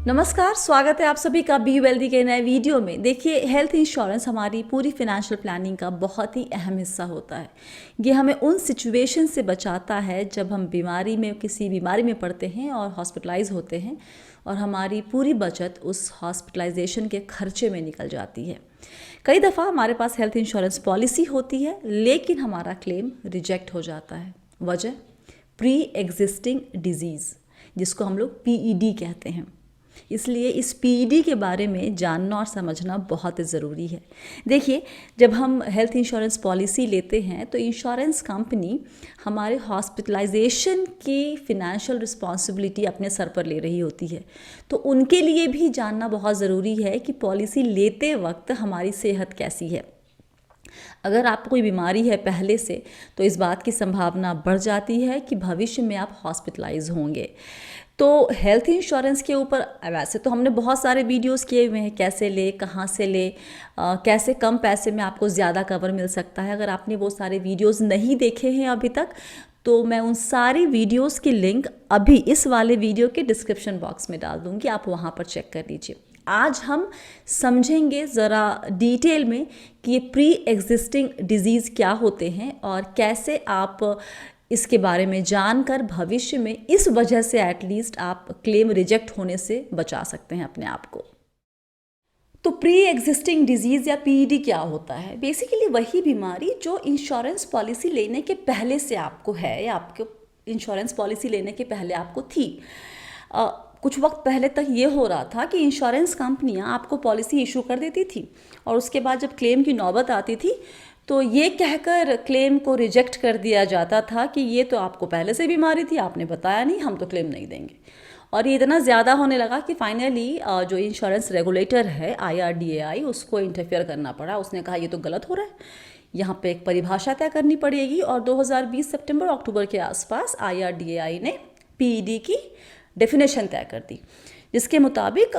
नमस्कार, स्वागत है आप सभी का बी वेल्दी के नए वीडियो में। देखिए, हेल्थ इंश्योरेंस हमारी पूरी फाइनेंशियल प्लानिंग का बहुत ही अहम हिस्सा होता है। ये हमें उन सिचुएशन से बचाता है जब हम किसी बीमारी में पड़ते हैं और हॉस्पिटलाइज होते हैं और हमारी पूरी बचत उस हॉस्पिटलाइजेशन के खर्चे में निकल जाती है। कई दफ़ा हमारे पास हेल्थ इंश्योरेंस पॉलिसी होती है लेकिन हमारा क्लेम रिजेक्ट हो जाता है। वजह प्री एग्जिस्टिंग डिजीज़, जिसको हम लोग PED कहते हैं। इसलिए इस PED के बारे में जानना और समझना बहुत ज़रूरी है। देखिए, जब हम हेल्थ इंश्योरेंस पॉलिसी लेते हैं तो इंश्योरेंस कंपनी हमारे हॉस्पिटलाइजेशन की फ़िनेंशियल रिस्पॉन्सिबिलिटी अपने सर पर ले रही होती है। तो उनके लिए भी जानना बहुत ज़रूरी है कि पॉलिसी लेते वक्त हमारी सेहत कैसी है। अगर आपको कोई बीमारी है पहले से, तो इस बात की संभावना बढ़ जाती है कि भविष्य में आप हॉस्पिटलाइज होंगे। तो हेल्थ इंश्योरेंस के ऊपर वैसे तो हमने बहुत सारे वीडियोस किए हुए हैं, कैसे ले, कहाँ से ले, कैसे कम पैसे में आपको ज़्यादा कवर मिल सकता है। अगर आपने वो सारे वीडियोस नहीं देखे हैं अभी तक, तो मैं उन सारी वीडियोस की लिंक अभी इस वाले वीडियो के डिस्क्रिप्शन बॉक्स में डाल दूँगी, आप वहाँ पर चेक कर लीजिए। आज हम समझेंगे ज़रा डिटेल में कि ये प्री एग्जिस्टिंग डिजीज़ क्या होते हैं और कैसे आप इसके बारे में जानकर भविष्य में इस वजह से एटलीस्ट आप क्लेम रिजेक्ट होने से बचा सकते हैं अपने आप को। तो प्री एग्जिस्टिंग डिजीज़ या PED क्या होता है? बेसिकली वही बीमारी जो इंश्योरेंस पॉलिसी लेने के पहले से आपको है या आपको इंश्योरेंस पॉलिसी लेने के पहले आपको थी। कुछ वक्त पहले तक ये हो रहा था कि इंश्योरेंस कंपनियां आपको पॉलिसी इशू कर देती थी और उसके बाद जब क्लेम की नौबत आती थी तो ये कहकर क्लेम को रिजेक्ट कर दिया जाता था कि ये तो आपको पहले से बीमारी थी, आपने बताया नहीं, हम तो क्लेम नहीं देंगे। और ये इतना ज़्यादा होने लगा कि फाइनली जो इंश्योरेंस रेगुलेटर है IRDAI, उसको इंटरफेयर करना पड़ा। उसने कहा ये तो गलत हो रहा है, यहाँ पे एक परिभाषा तय करनी पड़ेगी। और 2020 सितंबर-अक्टूबर के आसपास IRDAI ने PED की डेफिनेशन तय कर दी, जिसके मुताबिक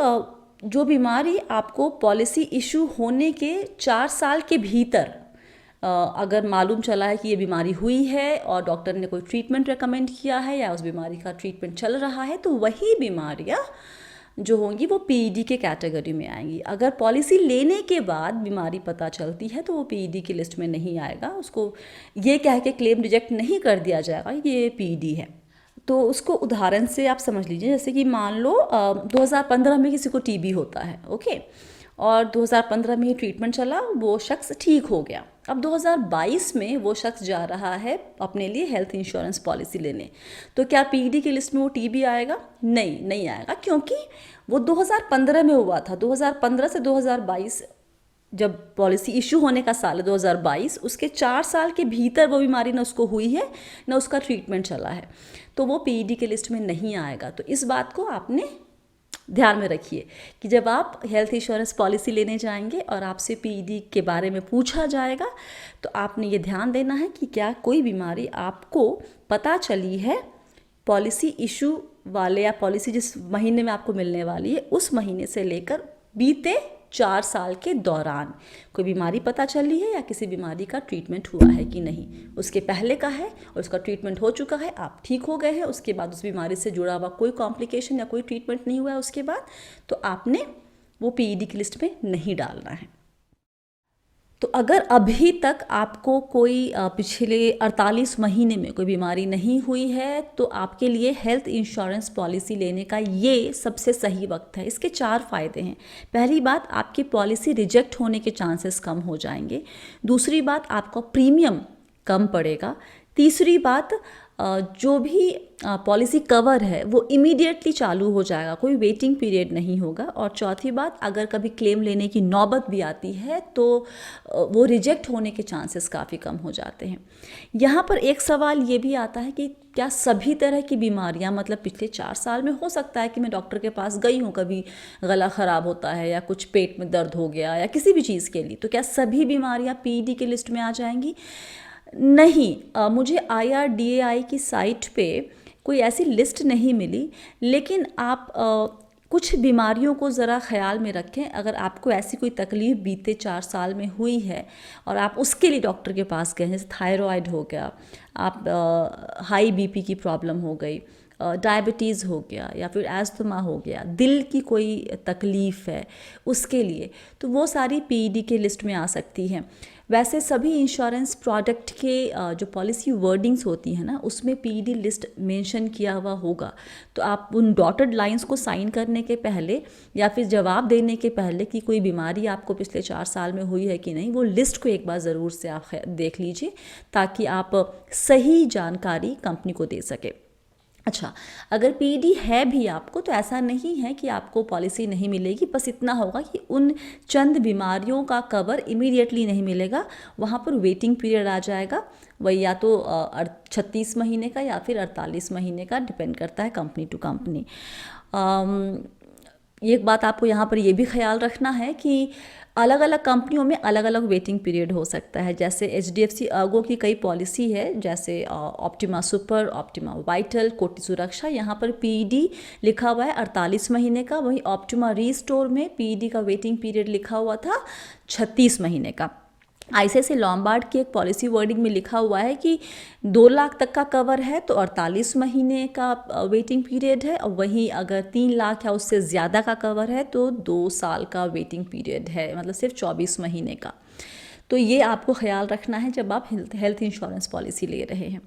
जो बीमारी आपको पॉलिसी इशू होने के 4 साल के भीतर अगर मालूम चला है कि ये बीमारी हुई है और डॉक्टर ने कोई ट्रीटमेंट रेकमेंड किया है या उस बीमारी का ट्रीटमेंट चल रहा है, तो वही बीमारियां जो होंगी वो PED के कैटेगरी में आएंगी। अगर पॉलिसी लेने के बाद बीमारी पता चलती है तो वो PED की लिस्ट में नहीं आएगा, उसको ये कह के क्लेम रिजेक्ट नहीं कर दिया जाएगा कि ये PED है। तो उसको उदाहरण से आप समझ लीजिए, जैसे कि मान लो 2015 में किसी को TB होता है, ओके, और 2015 में ही ट्रीटमेंट चला, वो शख्स ठीक हो गया। अब 2022 में वो शख्स जा रहा है अपने लिए हेल्थ इंश्योरेंस पॉलिसी लेने, तो क्या PED की लिस्ट में वो TB आएगा? नहीं आएगा, क्योंकि वो 2015 में हुआ था। 2015 से 2022 जब पॉलिसी इशू होने का साल है 2022, उसके 4 साल के भीतर वो बीमारी ना उसको हुई है ना उसका ट्रीटमेंट चला है, तो वो PED के लिस्ट में नहीं आएगा। तो इस बात को आपने ध्यान में रखिए कि जब आप हेल्थ इंश्योरेंस पॉलिसी लेने जाएंगे और आपसे PED के बारे में पूछा जाएगा, तो आपने ये ध्यान देना है कि क्या कोई बीमारी आपको पता चली है पॉलिसी इशू वाले या पॉलिसी जिस महीने में आपको मिलने वाली है उस महीने से लेकर बीते 4 साल के दौरान कोई बीमारी पता चली है या किसी बीमारी का ट्रीटमेंट हुआ है कि नहीं। उसके पहले का है और उसका ट्रीटमेंट हो चुका है, आप ठीक हो गए हैं, उसके बाद उस बीमारी से जुड़ा हुआ कोई कॉम्प्लिकेशन या कोई ट्रीटमेंट नहीं हुआ है उसके बाद, तो आपने वो PED की लिस्ट में नहीं डालना है। तो अगर अभी तक आपको कोई पिछले 48 महीने में कोई बीमारी नहीं हुई है, तो आपके लिए हेल्थ इंश्योरेंस पॉलिसी लेने का ये सबसे सही वक्त है। इसके 4 फ़ायदे हैं। पहली बात, आपकी पॉलिसी रिजेक्ट होने के चांसेस कम हो जाएंगे। दूसरी बात, आपका प्रीमियम कम पड़ेगा। तीसरी बात, जो भी पॉलिसी कवर है वो इमीडिएटली चालू हो जाएगा, कोई वेटिंग पीरियड नहीं होगा। और चौथी बात, अगर कभी क्लेम लेने की नौबत भी आती है तो वो रिजेक्ट होने के चांसेस काफ़ी कम हो जाते हैं। यहाँ पर एक सवाल ये भी आता है कि क्या सभी तरह की बीमारियाँ, मतलब पिछले 4 साल में हो सकता है कि मैं डॉक्टर के पास गई हूँ, कभी गला ख़राब होता है या कुछ पेट में दर्द हो गया या किसी भी चीज़ के लिए, तो क्या सभी बीमारियाँ PED की लिस्ट में आ जाएंगी? नहीं, मुझे IRDAI की साइट पे कोई ऐसी लिस्ट नहीं मिली, लेकिन आप कुछ बीमारियों को ज़रा ख्याल में रखें। अगर आपको ऐसी कोई तकलीफ़ बीते 4 साल में हुई है और आप उसके लिए डॉक्टर के पास गए, जैसे थायराइड हो गया, आप हाई BP की प्रॉब्लम हो गई, डायबिटीज़ हो गया या फिर एस्थमा हो गया, दिल की कोई तकलीफ़ है उसके लिए, तो वो सारी पीईडी के लिस्ट में आ सकती हैं। वैसे सभी इंश्योरेंस प्रोडक्ट के जो पॉलिसी वर्डिंग्स होती हैं ना, उसमें पीईडी लिस्ट मेंशन किया हुआ होगा। तो आप उन डॉटेड लाइंस को साइन करने के पहले या फिर जवाब देने के पहले कि कोई बीमारी आपको पिछले 4 साल में हुई है कि नहीं, वो लिस्ट को एक बार ज़रूर से आप देख लीजिए, ताकि आप सही जानकारी कंपनी को दे सके। अच्छा, अगर पीईडी है भी आपको, तो ऐसा नहीं है कि आपको पॉलिसी नहीं मिलेगी, बस इतना होगा कि उन चंद बीमारियों का कवर इमीडिएटली नहीं मिलेगा, वहाँ पर वेटिंग पीरियड आ जाएगा। वही या तो 36 महीने का या फिर 48 महीने का, डिपेंड करता है कंपनी टू कंपनी। एक बात आपको यहाँ पर ये भी ख्याल रखना है कि अलग अलग कंपनियों में अलग अलग वेटिंग पीरियड हो सकता है। जैसे एचडीएफसी अर्गो की कई पॉलिसी है, जैसे ऑप्टिमा सुपर, ऑप्टिमा वाइटल, कोटि सुरक्षा, यहाँ पर पीईडी लिखा हुआ है 48 महीने का। वहीं ऑप्टिमा रीस्टोर में पीईडी का वेटिंग पीरियड लिखा हुआ था 36 महीने का। आईसीआईसीआई लॉम्बार्ड की एक पॉलिसी वर्डिंग में लिखा हुआ है कि 2 लाख तक का कवर है तो 48 महीने का वेटिंग पीरियड है, और वहीं अगर 3 लाख या उससे ज़्यादा का कवर है तो 2 साल का वेटिंग पीरियड है, मतलब सिर्फ 24 महीने का। तो ये आपको ख्याल रखना है जब आप हेल्थ इंश्योरेंस पॉलिसी ले रहे हैं।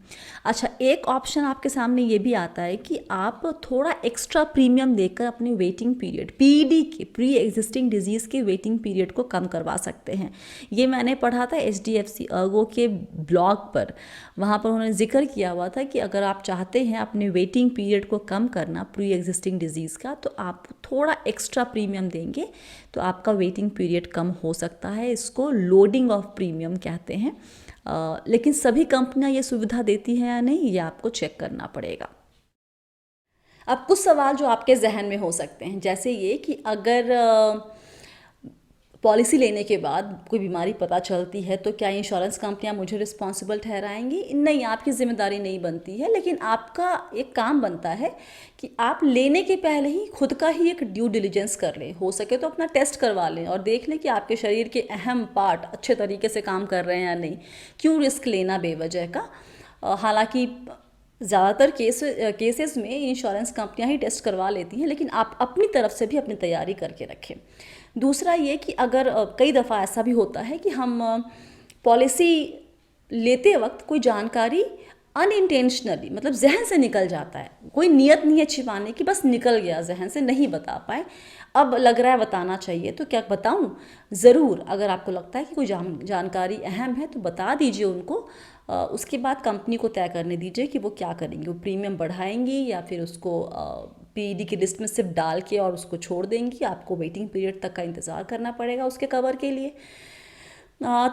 अच्छा, एक ऑप्शन आपके सामने ये भी आता है कि आप थोड़ा एक्स्ट्रा प्रीमियम देकर अपने वेटिंग पीरियड, पीईडी के, प्री एग्जिस्टिंग डिजीज़ के वेटिंग पीरियड को कम करवा सकते हैं। ये मैंने पढ़ा था एचडीएफसी अर्गो के ब्लॉग पर, वहाँ पर उन्होंने जिक्र किया हुआ था कि अगर आप चाहते हैं अपने वेटिंग पीरियड को कम करना प्री एग्जिस्टिंग डिजीज़ का, तो आप थोड़ा एक्स्ट्रा प्रीमियम देंगे तो आपका वेटिंग पीरियड कम हो सकता है। इसको लोडिंग ऑफ प्रीमियम कहते हैं। लेकिन सभी कंपनियां ये सुविधा देती हैं या नहीं, ये आपको चेक करना पड़ेगा। अब कुछ सवाल जो आपके जहन में हो सकते हैं, जैसे ये कि अगर पॉलिसी लेने के बाद कोई बीमारी पता चलती है तो क्या इंश्योरेंस कंपनियां मुझे रिस्पॉन्सिबल ठहराएंगी? नहीं, आपकी जिम्मेदारी नहीं बनती है, लेकिन आपका एक काम बनता है कि आप लेने के पहले ही खुद का ही एक ड्यू डिलिजेंस कर लें। हो सके तो अपना टेस्ट करवा लें और देख लें कि आपके शरीर के अहम पार्ट अच्छे तरीके से काम कर रहे हैं या नहीं। क्यों रिस्क लेना बेवजह का? हालांकि ज़्यादातर केसेस में इंश्योरेंस कंपनियां ही टेस्ट करवा लेती हैं, लेकिन आप अपनी तरफ से भी अपनी तैयारी करके रखें। दूसरा ये कि अगर कई दफ़ा ऐसा भी होता है कि हम पॉलिसी लेते वक्त कोई जानकारी अनइंटेंशनली, मतलब जहन से निकल जाता है, कोई नियत नहीं है छिपाने की, बस निकल गया जहन से, नहीं बता पाए, अब लग रहा है बताना चाहिए, तो क्या बताऊं? ज़रूर, अगर आपको लगता है कि कोई जानकारी अहम है तो बता दीजिए उनको। उसके बाद कंपनी को तय करने दीजिए कि वो क्या करेंगी, वो प्रीमियम बढ़ाएंगी या फिर उसको पीईडी की लिस्ट में सिर्फ डाल के और उसको छोड़ देंगी। आपको वेटिंग पीरियड तक का इंतज़ार करना पड़ेगा उसके कवर के लिए।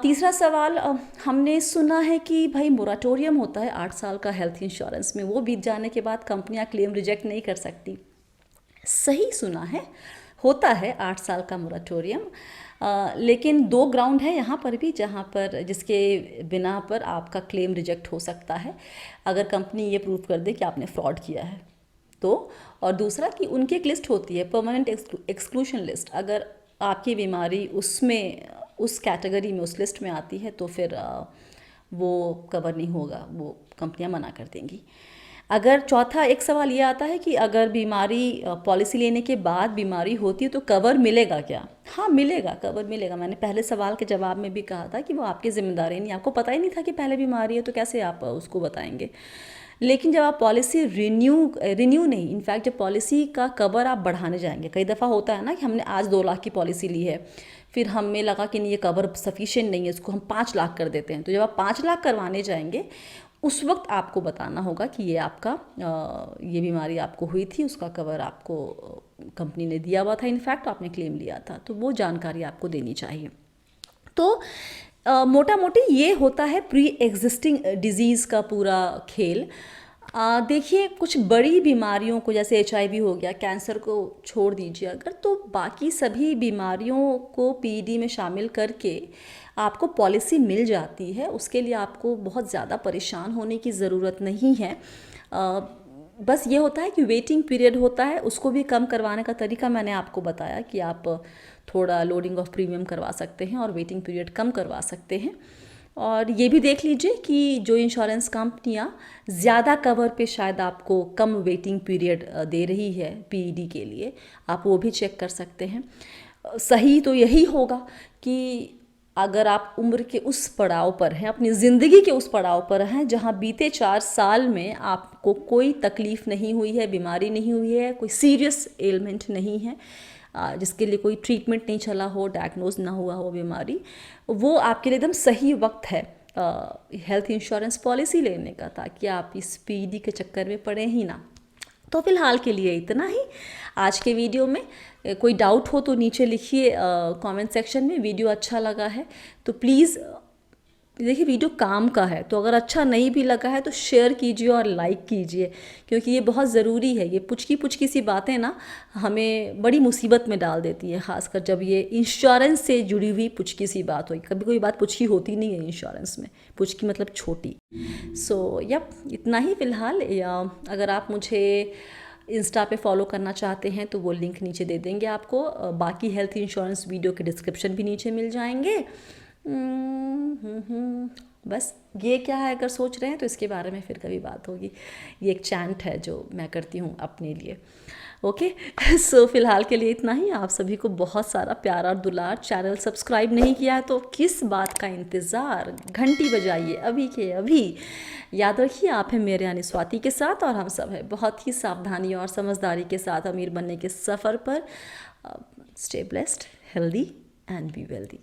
तीसरा सवाल, हमने सुना है कि भाई मोराटोरियम होता है 8 साल का हेल्थ इंश्योरेंस में, वो बीत जाने के बाद कंपनियां क्लेम रिजेक्ट नहीं कर सकती। सही सुना है, होता है 8 साल का मोराटोरियम, लेकिन 2 ग्राउंड है यहाँ पर भी जहाँ पर जिसके बिना पर आपका क्लेम रिजेक्ट हो सकता है, अगर कंपनी ये प्रूव कर दे कि आपने फ्रॉड किया है तो। और दूसरा कि उनकी एक लिस्ट होती है, परमानेंट एक्सक्लूशन लिस्ट, अगर आपकी बीमारी उसमें, उस कैटेगरी में, उस लिस्ट में आती है तो फिर वो कवर नहीं होगा, वो कंपनियां मना कर देंगी। अगर चौथा एक सवाल ये आता है कि अगर बीमारी पॉलिसी लेने के बाद बीमारी होती है तो कवर मिलेगा क्या? हाँ मिलेगा, कवर मिलेगा। मैंने पहले सवाल के जवाब में भी कहा था कि वो आपकी जिम्मेदारी नहीं, आपको पता ही नहीं था कि पहले बीमारी है तो कैसे आप उसको बताएंगे। लेकिन जब आप पॉलिसी रिन्यू नहीं, इनफैक्ट जब पॉलिसी का कवर आप बढ़ाने जाएंगे, कई दफ़ा होता है ना कि हमने आज 2 लाख की पॉलिसी ली है, फिर हमें लगा कि नहीं ये कवर सफिशिएंट नहीं है, इसको हम 5 लाख कर देते हैं। तो जब आप 5 लाख करवाने जाएंगे उस वक्त आपको बताना होगा कि ये आपका ये बीमारी आपको हुई थी, उसका कवर आपको कंपनी ने दिया हुआ था, इनफैक्ट आपने क्लेम लिया था, तो वो जानकारी आपको देनी चाहिए। तो मोटा मोटी ये होता है प्री एग्जिस्टिंग डिजीज़ का पूरा खेल। देखिए, कुछ बड़ी बीमारियों को जैसे एचआईवी हो गया, कैंसर को छोड़ दीजिए अगर, तो बाकी सभी बीमारियों को पीईडी में शामिल करके आपको पॉलिसी मिल जाती है। उसके लिए आपको बहुत ज़्यादा परेशान होने की ज़रूरत नहीं है। बस ये होता है कि वेटिंग पीरियड होता है, उसको भी कम करवाने का तरीका मैंने आपको बताया कि आप थोड़ा लोडिंग ऑफ प्रीमियम करवा सकते हैं और वेटिंग पीरियड कम करवा सकते हैं। और ये भी देख लीजिए कि जो इंश्योरेंस कंपनियां ज़्यादा कवर पे शायद आपको कम वेटिंग पीरियड दे रही है पीईडी के लिए, आप वो भी चेक कर सकते हैं। सही तो यही होगा कि अगर आप उम्र के उस पड़ाव पर हैं, अपनी ज़िंदगी के उस पड़ाव पर हैं जहां बीते 4 साल में आपको कोई तकलीफ़ नहीं हुई है, बीमारी नहीं हुई है, कोई सीरियस एलिमेंट नहीं है, जिसके लिए कोई ट्रीटमेंट नहीं चला हो, डायग्नोज ना हुआ हो बीमारी, वो आपके लिए एकदम सही वक्त है हेल्थ इंश्योरेंस पॉलिसी लेने का, ताकि आप इस पीईडी के चक्कर में पड़े ही ना। तो फिलहाल के लिए इतना ही आज के वीडियो में। कोई डाउट हो तो नीचे लिखिए कमेंट सेक्शन में। वीडियो अच्छा लगा है तो प्लीज़ देखिए, वीडियो काम का है, तो अगर अच्छा नहीं भी लगा है तो शेयर कीजिए और लाइक कीजिए, क्योंकि ये बहुत ज़रूरी है। ये पुचकी सी बातें ना हमें बड़ी मुसीबत में डाल देती है, ख़ासकर जब ये इंश्योरेंस से जुड़ी हुई पुचकी सी बात हो। कभी कोई बात पुचकी होती नहीं है इंश्योरेंस में, पुचकी मतलब छोटी। सो इतना ही फ़िलहाल। या अगर आप मुझे इंस्टा पे फॉलो करना चाहते हैं तो वो लिंक नीचे दे देंगे आपको। बाकी हेल्थ इंश्योरेंस वीडियो के डिस्क्रिप्शन भी नीचे मिल जाएंगे। बस ये क्या है, अगर सोच रहे हैं तो इसके बारे में फिर कभी बात होगी। ये एक चैंट है जो मैं करती हूँ अपने लिए। ओके सो फिलहाल के लिए इतना ही। आप सभी को बहुत सारा प्यार और दुलार। चैनल सब्सक्राइब नहीं किया है तो किस बात का इंतज़ार, घंटी बजाइए अभी के अभी। याद रखिए, आप हैं मेरे यानी स्वाति के साथ, और हम सब हैं बहुत ही सावधानी और समझदारी के साथ अमीर बनने के सफ़र पर। Stay blessed, healthy and be wealthy.